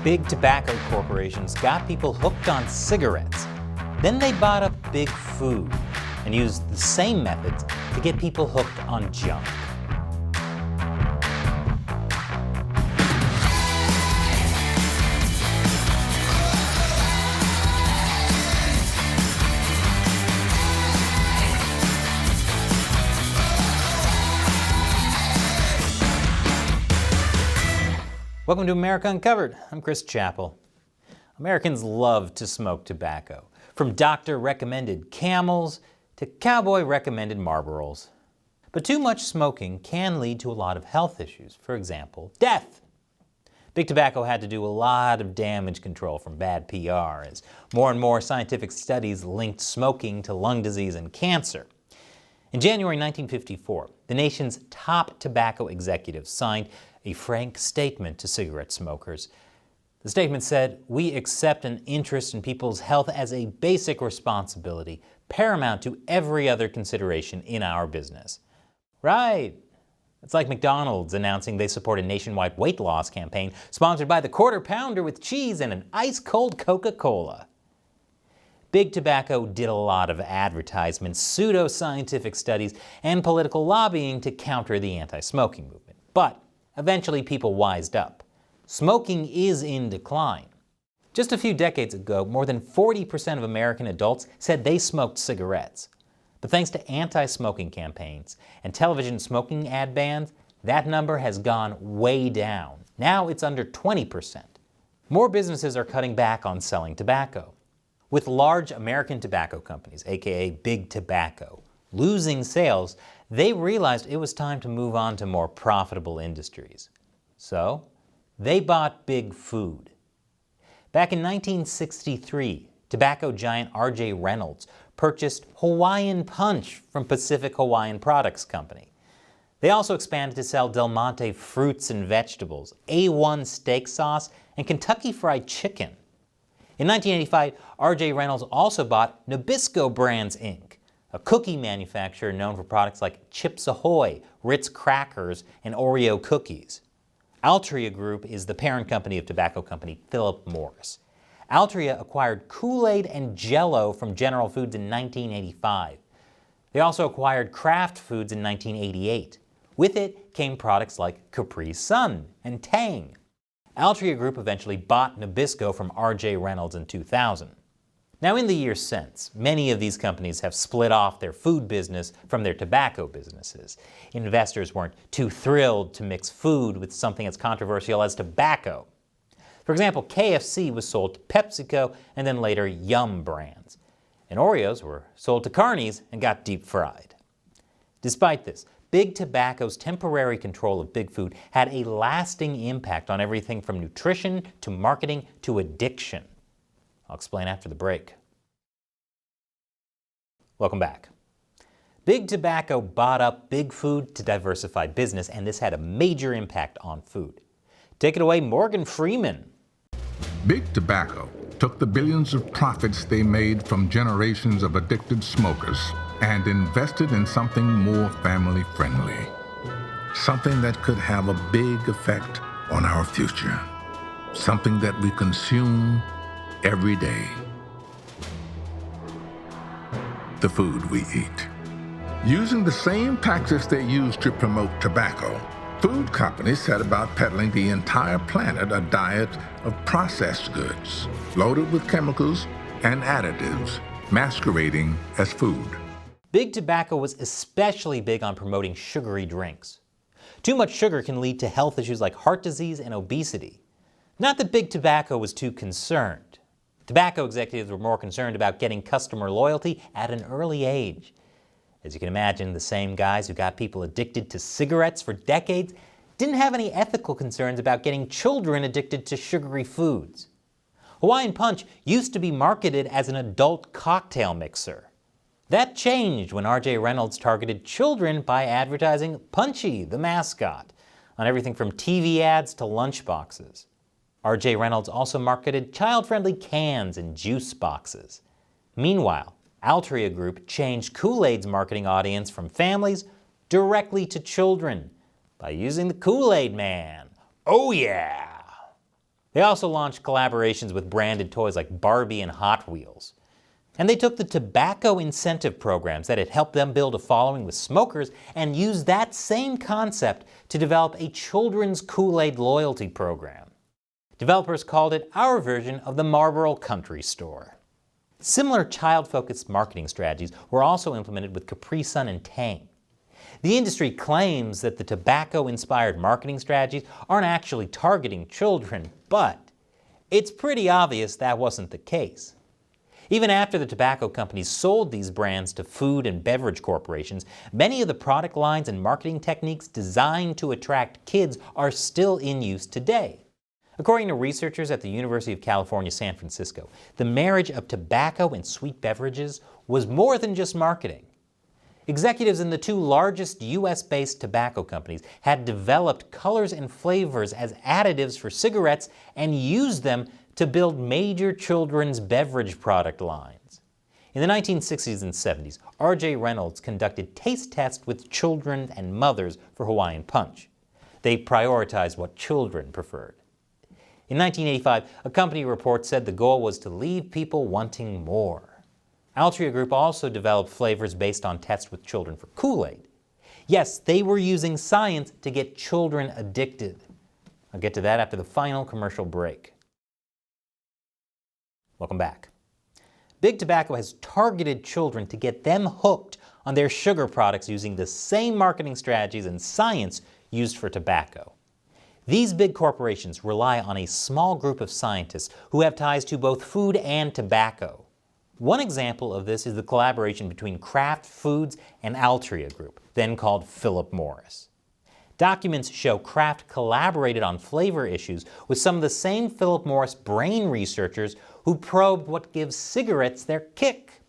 Big tobacco corporations got people hooked on cigarettes. Then they bought up big food and used the same methods to get people hooked on junk. Welcome to America Uncovered. I'm Chris Chappell. Americans love to smoke tobacco, from doctor-recommended Camels to cowboy-recommended Marlboros. But too much smoking can lead to a lot of health issues, for example, death. Big tobacco had to do a lot of damage control from bad PR as more and more scientific studies linked smoking to lung disease and cancer. In January 1954, the nation's top tobacco executives signed a frank statement to cigarette smokers. The statement said, "We accept an interest in people's health as a basic responsibility, paramount to every other consideration in our business." Right. It's like McDonald's announcing they support a nationwide weight loss campaign sponsored by the Quarter Pounder with cheese and an ice-cold Coca-Cola. Big tobacco did a lot of advertisements, pseudo-scientific studies, and political lobbying to counter the anti-smoking movement. But eventually people wised up. Smoking is in decline. Just a few decades ago, more than 40% of American adults said they smoked cigarettes. But thanks to anti-smoking campaigns and television smoking ad bans, that number has gone way down. Now it's under 20%. More businesses are cutting back on selling tobacco. With large American tobacco companies, aka Big Tobacco, losing sales, they realized it was time to move on to more profitable industries. So, they bought Big Food. Back in 1963, tobacco giant R.J. Reynolds purchased Hawaiian Punch from Pacific Hawaiian Products Company. They also expanded to sell Del Monte fruits and vegetables, A1 steak sauce, and Kentucky Fried Chicken. In 1985, R.J. Reynolds also bought Nabisco Brands, Inc., a cookie manufacturer known for products like Chips Ahoy, Ritz crackers, and Oreo cookies. Altria Group is the parent company of tobacco company Philip Morris. Altria acquired Kool-Aid and Jell-O from General Foods in 1985. They also acquired Kraft Foods in 1988. With it came products like Capri Sun and Tang. Altria Group eventually bought Nabisco from R.J. Reynolds in 2000. Now, in the years since, many of these companies have split off their food business from their tobacco businesses. Investors weren't too thrilled to mix food with something as controversial as tobacco. For example, KFC was sold to PepsiCo and then later Yum Brands. And Oreos were sold to Carnies and got deep fried. Despite this, Big Tobacco's temporary control of Big Food had a lasting impact on everything from nutrition to marketing to addiction. I'll explain after the break. Welcome back. Big Tobacco bought up Big Food to diversify business, and this had a major impact on food. Take it away, Morgan Freeman. Big Tobacco took the billions of profits they made from generations of addicted smokers and invested in something more family-friendly. Something that could have a big effect on our future. Something that we consume every day. The food we eat. Using the same tactics they use to promote tobacco, food companies set about peddling the entire planet a diet of processed goods, loaded with chemicals and additives, masquerading as food. Big Tobacco was especially big on promoting sugary drinks. Too much sugar can lead to health issues like heart disease and obesity. Not that Big Tobacco was too concerned. Tobacco executives were more concerned about getting customer loyalty at an early age. As you can imagine, the same guys who got people addicted to cigarettes for decades didn't have any ethical concerns about getting children addicted to sugary foods. Hawaiian Punch used to be marketed as an adult cocktail mixer. That changed when R.J. Reynolds targeted children by advertising Punchy, the mascot, on everything from TV ads to lunchboxes. R.J. Reynolds also marketed child-friendly cans and juice boxes. Meanwhile, Altria Group changed Kool-Aid's marketing audience from families directly to children by using the Kool-Aid Man. Oh yeah! They also launched collaborations with branded toys like Barbie and Hot Wheels. And they took the tobacco incentive programs that had helped them build a following with smokers and used that same concept to develop a children's Kool-Aid loyalty program. Developers called it our version of the Marlboro Country Store. Similar child-focused marketing strategies were also implemented with Capri Sun and Tang. The industry claims that the tobacco-inspired marketing strategies aren't actually targeting children, but it's pretty obvious that wasn't the case. Even after the tobacco companies sold these brands to food and beverage corporations, many of the product lines and marketing techniques designed to attract kids are still in use today. According to researchers at the University of California, San Francisco, the marriage of tobacco and sweet beverages was more than just marketing. Executives in the two largest U.S.-based tobacco companies had developed colors and flavors as additives for cigarettes and used them to build major children's beverage product lines. In the 1960s and 70s, R.J. Reynolds conducted taste tests with children and mothers for Hawaiian Punch. They prioritized what children preferred. In 1985, a company report said the goal was to leave people wanting more. Altria Group also developed flavors based on tests with children for Kool-Aid. Yes, they were using science to get children addicted. I'll get to that after the final commercial break. Welcome back. Big Tobacco has targeted children to get them hooked on their sugar products using the same marketing strategies and science used for tobacco. These big corporations rely on a small group of scientists who have ties to both food and tobacco. One example of this is the collaboration between Kraft Foods and Altria Group, then called Philip Morris. Documents show Kraft collaborated on flavor issues with some of the same Philip Morris brain researchers who probed what gives cigarettes their kick.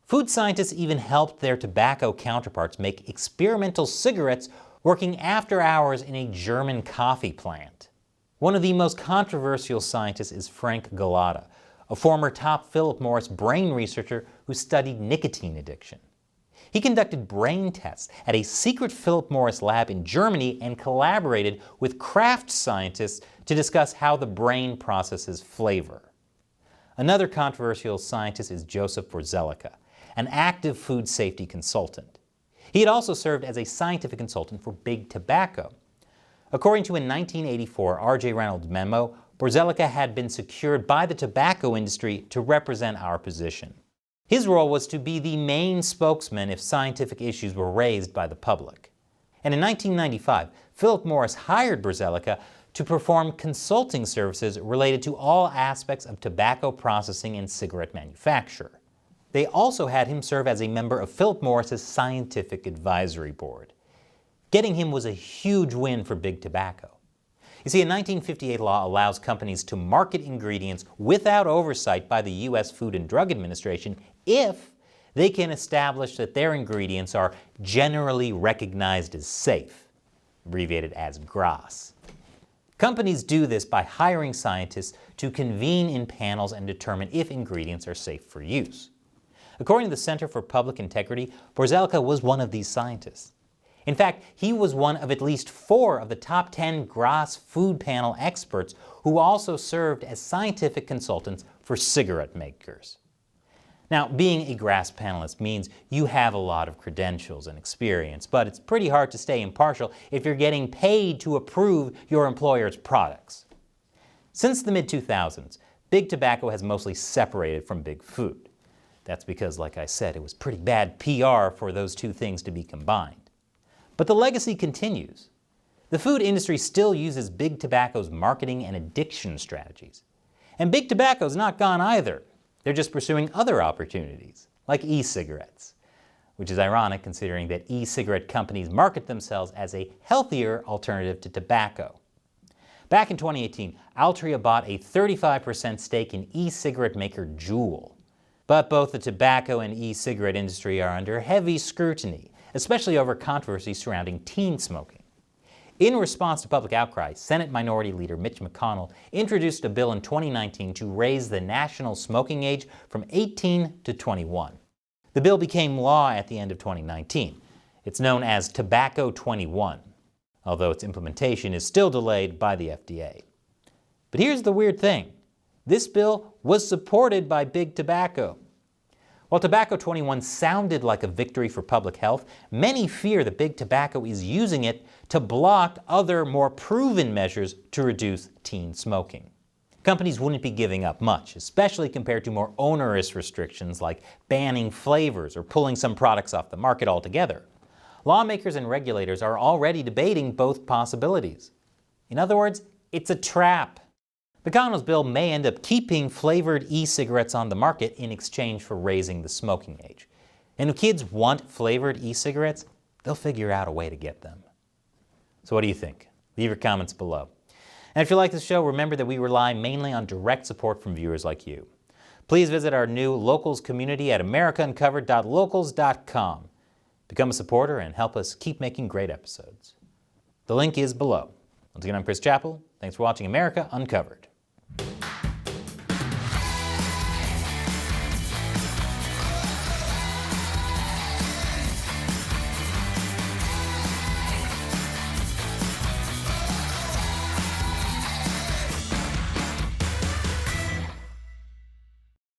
Food scientists even helped their tobacco counterparts make experimental cigarettes working after hours in a German coffee plant. One of the most controversial scientists is Frank Galata, a former top Philip Morris brain researcher who studied nicotine addiction. He conducted brain tests at a secret Philip Morris lab in Germany and collaborated with Kraft scientists to discuss how the brain processes flavor. Another controversial scientist is Joseph Borzelica, an active food safety consultant. He had also served as a scientific consultant for Big Tobacco. According to a 1984 R.J. Reynolds memo, Borzelica had been secured by the tobacco industry to represent our position. His role was to be the main spokesman if scientific issues were raised by the public. And in 1995, Philip Morris hired Borzelica to perform consulting services related to all aspects of tobacco processing and cigarette manufacture. They also had him serve as a member of Philip Morris's Scientific Advisory Board. Getting him was a huge win for Big Tobacco. You see, a 1958 law allows companies to market ingredients without oversight by the U.S. Food and Drug Administration if they can establish that their ingredients are generally recognized as safe, abbreviated as GRAS. Companies do this by hiring scientists to convene in panels and determine if ingredients are safe for use. According to the Center for Public Integrity, Borzelica was one of these scientists. In fact, he was one of at least 4 of the top 10 GRAS food panel experts who also served as scientific consultants for cigarette makers. Now, being a GRAS panelist means you have a lot of credentials and experience, but it's pretty hard to stay impartial if you're getting paid to approve your employer's products. Since the mid-2000s, Big Tobacco has mostly separated from Big Food. That's because, like I said, it was pretty bad PR for those two things to be combined. But the legacy continues. The food industry still uses Big Tobacco's marketing and addiction strategies. And Big Tobacco's not gone either. They're just pursuing other opportunities, like e-cigarettes, which is ironic considering that e-cigarette companies market themselves as a healthier alternative to tobacco. Back in 2018, Altria bought a 35% stake in e-cigarette maker Juul. But both the tobacco and e-cigarette industry are under heavy scrutiny, especially over controversy surrounding teen smoking. In response to public outcry, Senate Minority Leader Mitch McConnell introduced a bill in 2019 to raise the national smoking age from 18 to 21. The bill became law at the end of 2019. It's known as Tobacco 21, although its implementation is still delayed by the FDA. But here's the weird thing. This bill was supported by Big Tobacco. While Tobacco 21 sounded like a victory for public health, many fear that Big Tobacco is using it to block other, more proven measures to reduce teen smoking. Companies wouldn't be giving up much, especially compared to more onerous restrictions like banning flavors or pulling some products off the market altogether. Lawmakers and regulators are already debating both possibilities. In other words, it's a trap. McConnell's bill may end up keeping flavored e-cigarettes on the market in exchange for raising the smoking age. And if kids want flavored e-cigarettes, they'll figure out a way to get them. So what do you think? Leave your comments below. And if you like this show, remember that we rely mainly on direct support from viewers like you. Please visit our new Locals community at americauncovered.locals.com. Become a supporter and help us keep making great episodes. The link is below. Once again, I'm Chris Chappell. Thanks for watching America Uncovered.